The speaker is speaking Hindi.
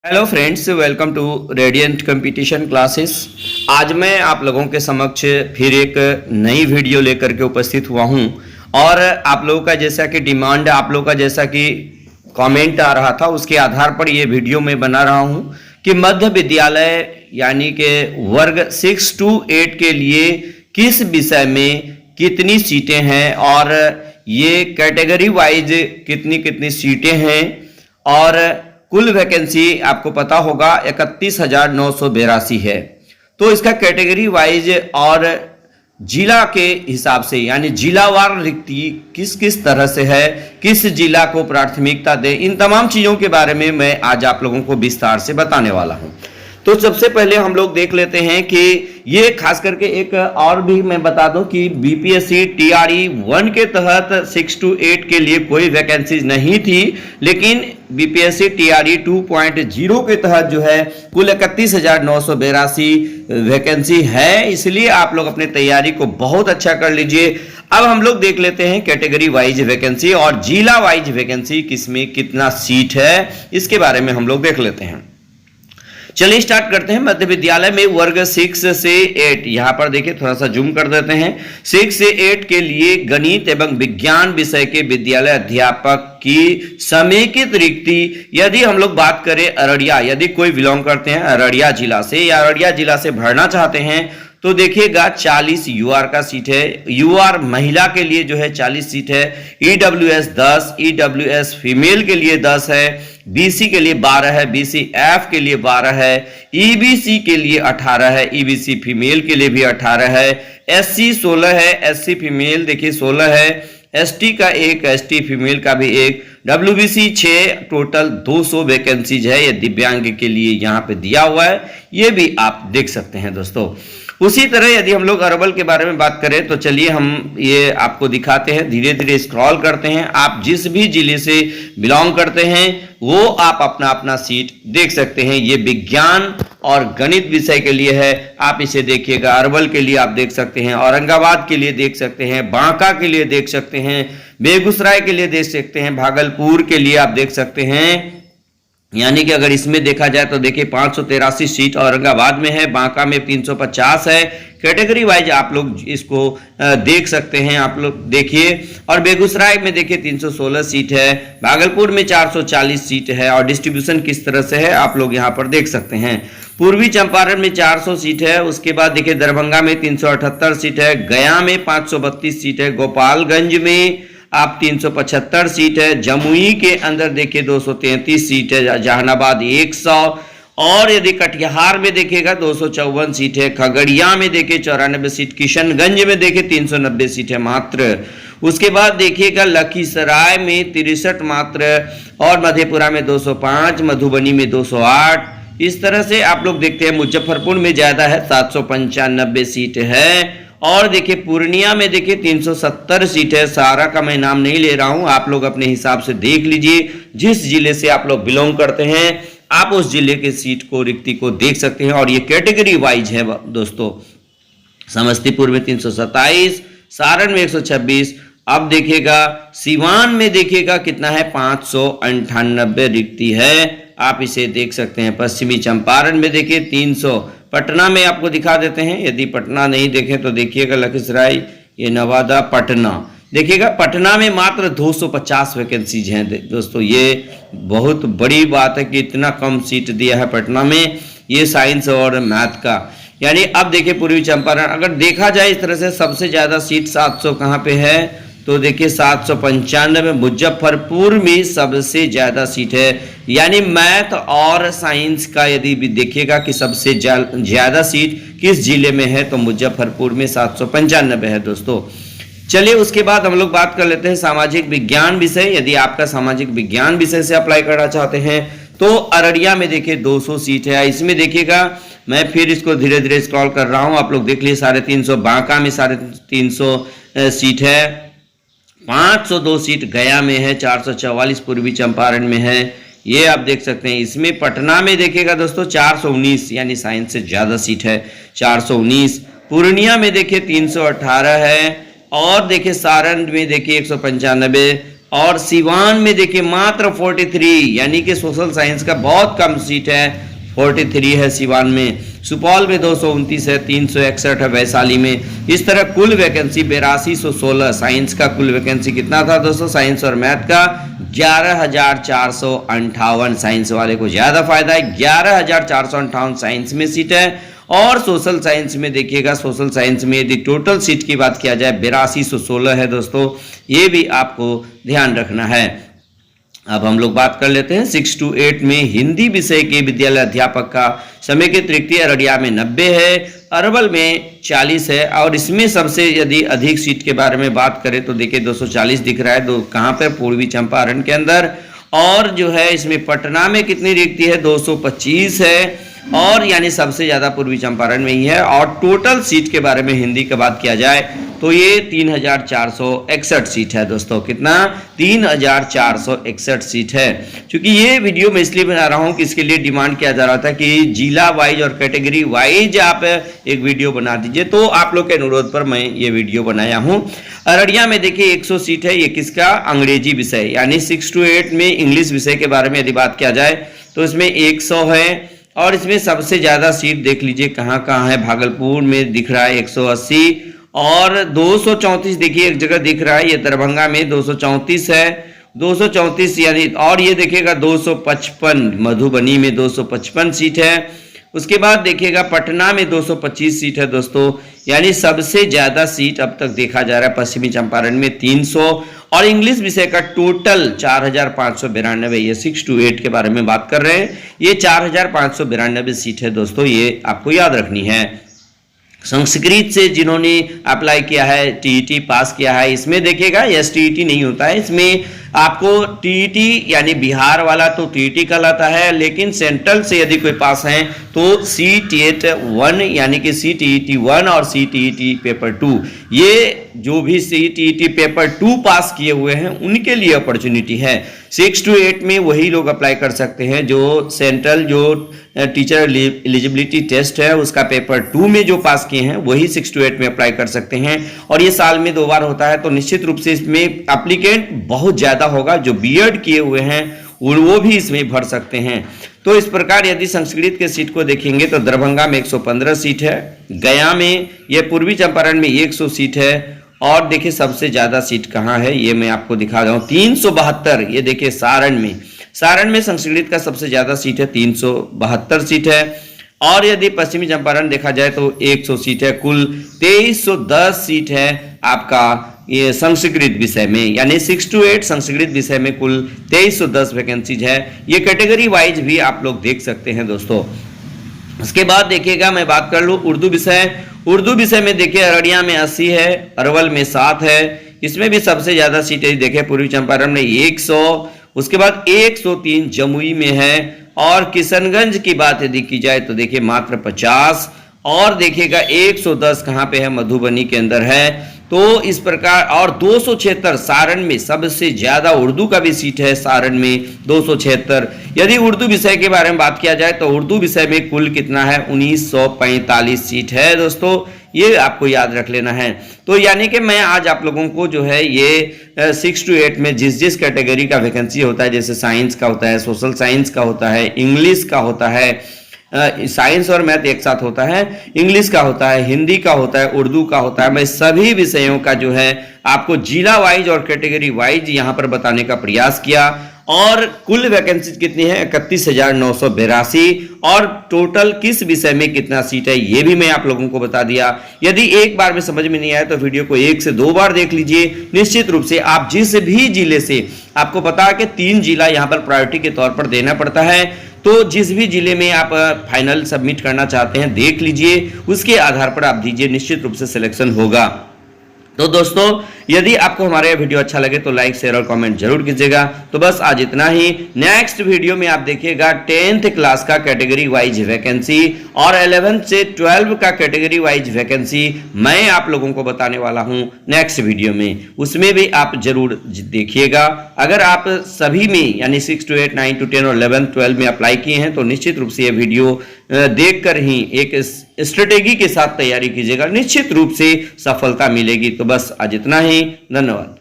Hello friends, welcome to radiant competition classes. आज मैं आप लोगों के समक्ष फिर एक नई वीडियो लेकर के उपस्थित हुआ हूं और आप लोगों का जैसा कि डिमांड, आप लोगों का जैसा कि कमेंट आ रहा था, उसके आधार पर ये वीडियो मैं बना रहा हूं कि मध्य विद्यालय यानी कि वर्ग 6 to 8 के लिए किस विषय में कितनी सीटें हैं और ये कैटेगरी वाइज कितनी कितनी सीटें हैं और कुल वैकेंसी आपको पता होगा 31,982 है। तो इसका कैटेगरी वाइज और जिला के हिसाब से यानी जिलावार रिक्ति किस किस तरह से है, किस जिला को प्राथमिकता दे, इन तमाम चीज़ों के बारे में मैं आज आप लोगों को विस्तार से बताने वाला हूं। तो सबसे पहले हम लोग देख लेते हैं कि ये खास करके एक और भी मैं बता दूं कि बीपीएससी टीआरई 1 के तहत 6 to 8 के लिए कोई वैकेंसीज नहीं थी, लेकिन बीपीएससी टीआरई 2.0 के तहत जो है कुल 31,982 वैकेंसी है। इसलिए आप लोग अपनी तैयारी को बहुत अच्छा कर लीजिए। अब हम लोग देख लेते हैं कैटेगरी वाइज वैकेंसी और जिला वाइज वैकेंसी किसमें कितना सीट है, इसके बारे में हम लोग देख लेते हैं। चलिए स्टार्ट करते हैं। मध्य विद्यालय में वर्ग 6 से 8, यहां पर देखिए थोड़ा सा जूम कर देते हैं। 6 से 8 के लिए गणित एवं विज्ञान विषय के विद्यालय अध्यापक की समेकित रिक्ति, यदि हम लोग बात करें अररिया, यदि कोई बिलोंग करते हैं अररिया जिला से या अररिया जिला से भरना चाहते हैं तो देखिएगा 40 यूआर का सीट है। यूआर महिला के लिए जो है 40 सीट है। ईडब्ल्यूएस 10, ईडब्ल्यूएस फीमेल के लिए 10 है, बीसी के लिए 12 है, बीसी एफ के लिए 12 है, ईबीसी के लिए 18 है, ईबीसी फीमेल के लिए भी 18 है, एससी 16 है, एससी फीमेल देखिए 16 है, एसटी का एक, एसटी फीमेल का भी एक, डब्ल्यूबीसी 6, टोटल 200 वैकेंसीज है। ये दिव्यांग के लिए यहाँ पे दिया हुआ है, ये भी आप देख सकते हैं दोस्तों। उसी तरह यदि हम लोग अरवल के बारे में बात करें तो चलिए हम ये आपको दिखाते हैं, धीरे धीरे स्क्रॉल करते हैं। आप जिस भी जिले से बिलोंग करते हैं वो आप अपना अपना सीट देख सकते हैं। ये विज्ञान और गणित विषय के लिए है, आप इसे देखिएगा। अरवल के लिए आप देख सकते हैं, औरंगाबाद के लिए देख सकते हैं, बांका के लिए देख सकते हैं, बेगूसराय के लिए देख सकते हैं, भागलपुर के लिए आप देख सकते हैं। यानी कि अगर इसमें देखा जाए तो देखिए 583 सीट औरंगाबाद में है, बांका में 350 है। कैटेगरी वाइज आप लोग इसको देख सकते हैं, आप लोग देखिए। और बेगूसराय में देखिए 316 सीट है, भागलपुर में 440 सीट है और डिस्ट्रीब्यूशन किस तरह से है आप लोग यहाँ पर देख सकते हैं। पूर्वी चंपारण में 400 सीट है, उसके बाद देखिए दरभंगा में 378 सीट है, गया में 532 सीट है, गोपालगंज में आप 375 सीट है, जमुई के अंदर देखिए 233 सीट है, जहानाबाद 100, और यदि कटिहार में देखिएगा 254 सीट है, खगड़िया में देखिए 94 सीट, किशनगंज में देखिए 390 सीट है मात्र। उसके बाद देखिएगा लखीसराय में 63 मात्र, और मधेपुरा में 205, मधुबनी में 208। इस तरह से आप लोग देखते हैं। मुजफ्फरपुर में ज्यादा है, 795 सीट है। और देखिए पूर्णिया में देखिए 370 सीट है। सारा का मैं नाम नहीं ले रहा हूं, आप लोग अपने हिसाब से देख लीजिए। जिस जिले से आप लोग बिलोंग करते हैं आप उस जिले के सीट को, रिक्ति को देख सकते हैं और ये कैटेगरी वाइज है दोस्तों। समस्तीपुर में 327, सारण में 126। अब देखिएगा सिवान में देखिएगा कितना है, 598 रिक्ति है, आप इसे देख सकते हैं। पश्चिमी चंपारण में देखिए 300। पटना में आपको दिखा देते हैं, यदि पटना नहीं देखें तो देखिएगा लखीसराय, ये नवादा, पटना देखिएगा। पटना में मात्र 250 वैकेंसीज हैं दोस्तों। ये बहुत बड़ी बात है कि इतना कम सीट दिया है पटना में, ये साइंस और मैथ का। यानी अब देखिए पूर्वी चंपारण, अगर देखा जाए इस तरह से सबसे ज़्यादा सीट 700 कहाँ पे है तो देखिए 795। मुजफ्फरपुर में सबसे ज़्यादा सीट है। यानी मैथ और साइंस का यदि भी देखिएगा कि सबसे ज़्यादा सीट किस जिले में है तो मुजफ्फरपुर में 795 है दोस्तों। चलिए उसके बाद हम लोग बात कर लेते हैं सामाजिक विज्ञान विषय। यदि आपका सामाजिक विज्ञान विषय से अप्लाई करना चाहते हैं तो अररिया में देखिए 200 सीट है। इसमें देखिएगा, मैं फिर इसको धीरे धीरे स्क्रॉल कर रहा हूँ, आप लोग देख लीजिए 350। बांका में 350 सीट है, 502 सीट गया में है, 444 पूर्वी चंपारण में है, ये आप देख सकते हैं। इसमें पटना में देखिएगा दोस्तों 419, यानी साइंस से ज़्यादा सीट है, 419। पूर्णिया में देखिए 318 है, और देखिए सारण में देखिए 195, और सिवान में देखिए मात्र 43, यानी कि सोशल साइंस का बहुत कम सीट है, 43 है सिवान में। सुपौल में 229 है, 361 है वैशाली में। इस तरह कुल वैकेंसी 8216, साइंस का कुल वैकेंसी कितना था दोस्तों, साइंस और मैथ का 11,458। साइंस वाले को ज्यादा फायदा है, 11,458 साइंस में सीट है। और सोशल साइंस में देखिएगा, सोशल साइंस में यदि टोटल सीट की बात किया जाए 8216 है दोस्तों, ये भी आपको ध्यान रखना है। अब हम लोग बात कर लेते हैं 6 to 8 में हिंदी विषय के विद्यालय अध्यापक का समेकित रिक्ति अररिया में 90 है, अरवल में 40 है। और इसमें सबसे यदि अधिक सीट के बारे में बात करें तो देखिए 240 दिख रहा है, कहाँ पर, पूर्वी चंपारण के अंदर। और जो है इसमें पटना में कितनी रिक्ति है, 225 है, और यानी सबसे ज्यादा पूर्वी चंपारण में ही है। और टोटल सीट के बारे में हिंदी की बात किया जाए तो ये 3461 सीट है दोस्तों। कितना, 3461 सीट है। क्योंकि ये वीडियो मैं इसलिए बना रहा हूं कि इसके लिए डिमांड किया जा रहा था कि जिला वाइज और कैटेगरी वाइज आप एक वीडियो बना दीजिए, तो आप लोग के अनुरोध पर मैं ये वीडियो बनाया हूं। अररिया में देखिए 100 सीट है, ये किसका, अंग्रेजी विषय, यानी 6 to 8 में इंग्लिश विषय के बारे में यदि बात किया जाए तो इसमें 100 है। और इसमें सबसे ज्यादा सीट देख लीजिए कहाँ कहाँ है, भागलपुर में दिख रहा है 180, और 234 देखिए एक जगह दिख रहा है, ये दरभंगा में 234 है, 234 यानी। और ये देखिएगा 255 मधुबनी में 255 सीट है। उसके बाद देखिएगा पटना में 225 सीट है दोस्तों, यानी सबसे ज्यादा सीट अब तक देखा जा रहा है पश्चिमी चंपारण में 300। और इंग्लिश विषय का टोटल 4592, ये 6 to 8 के बारे में बात कर रहे हैं, ये 4592 सीट है दोस्तों, ये आपको याद रखनी है। संस्कृत से जिन्होंने अप्लाई किया है, टीईटी पास किया है, इसमें देखिएगा एसटीईटी नहीं होता है, इसमें आपको टीईटी यानी बिहार वाला तो टीईटी कहलाता है, लेकिन सेंट्रल से यदि कोई पास है तो सीटीईटी 1 यानी कि सीटीईटी 1 और सीटीईटी पेपर 2, ये जो भी सीटीईटी पेपर 2 पास किए हुए हैं उनके लिए अपॉर्चुनिटी है। 6 to 8 में वही लोग अप्लाई कर सकते हैं जो सेंट्रल जो टीचर एलिजिबिलिटी टेस्ट है उसका पेपर 2 में जो पास किए हैं वही 6 to 8 में अप्लाई कर सकते हैं। और ये साल में 2 बार होता है, तो निश्चित रूप से इसमें एप्लीकेंट बहुत ज्यादा होगा। जो बीएड किए हुए हैं वो भी इसमें भर सकते हैं। तो इस प्रकार यदि संस्कृत के सीट को देखेंगे तो दरभंगा में 115 सीट है, गया में, ये पूर्वी चंपारण में 100 सीट है। और देखिए सबसे ज्यादा सीट कहाँ है, ये मैं आपको दिखा रहा हूँ, 372, ये देखिए सारण में संस्कृत का सबसे ज्यादा सीट है, 372 सीट है। और यदि पश्चिमी चंपारण देखा जाए तो 100 सीट है, कुल 2310 सीट है आपका ये संस्कृत विषय में, यानी 6 to 8 संस्कृत विषय में कुल 2310 वैकेंसीज है। ये कैटेगरी वाइज भी आप लोग देख सकते हैं दोस्तों। उसके बाद देखिएगा मैं बात कर लूँ उर्दू विषय में देखिए अररिया में 80 है, अरवल में 7 है, इसमें भी सबसे ज्यादा सीटें देखे पूर्वी चंपारण में 100, उसके बाद 103 जमुई में है। और किशनगंज की बात यदि की जाए तो देखिए मात्र 50, और देखिएगा 110 कहाँ पे है, मधुबनी के अंदर है। तो इस प्रकार, और 276 सारण में सबसे ज्यादा उर्दू का भी सीट है, सारण में 276। यदि उर्दू विषय के बारे में बात किया जाए तो उर्दू विषय में कुल कितना है, 1945 सीट है दोस्तों, ये आपको याद रख लेना है। तो यानी कि मैं आज आप लोगों को जो है ये 6 to 8 में जिस कैटेगरी का वैकेंसी होता है, जैसे साइंस का होता है, सोशल साइंस का होता है, इंग्लिश का होता है, साइंस और मैथ एक साथ होता है, इंग्लिश का होता है, हिंदी का होता है, उर्दू का होता है, मैं सभी विषयों का जो है आपको जिला वाइज और कैटेगरी वाइज यहाँ पर बताने का प्रयास किया। और कुल वैकेंसी कितनी है, 31,982, और टोटल किस विषय में कितना सीट है ये भी मैं आप लोगों को बता दिया। यदि एक बार में समझ में नहीं आया तो वीडियो को 1 से 2 बार देख लीजिए। निश्चित रूप से आप जिस भी जिले से, आपको पता है कि 3 जिला यहाँ पर प्रायोरिटी के तौर पर देना पड़ता है, तो जिस भी जिले में आप फाइनल सबमिट करना चाहते हैं देख लीजिए, उसके आधार पर आप दीजिए, निश्चित रूप से सिलेक्शन होगा। तो दोस्तों यदि आपको हमारा यह वीडियो अच्छा लगे तो लाइक शेयर और कमेंट जरूर कीजिएगा। तो बस आज इतना ही। नेक्स्ट वीडियो में आप देखिएगा 10th क्लास का कैटेगरी वाइज वैकेंसी और 11th से 12 का कैटेगरी वाइज वैकेंसी मैं आप लोगों को बताने वाला हूं नेक्स्ट वीडियो में, उसमें भी आप जरूर देखिएगा। अगर आप सभी में यानी 6 to 8, 9 to 10 और 11, 12 में अप्लाई किए हैं तो निश्चित रूप से ये वीडियो देखकर ही एक स्ट्रेटेजी के साथ तैयारी कीजिएगा, निश्चित रूप से सफलता मिलेगी। तो बस आज इतना ही, धन्यवाद।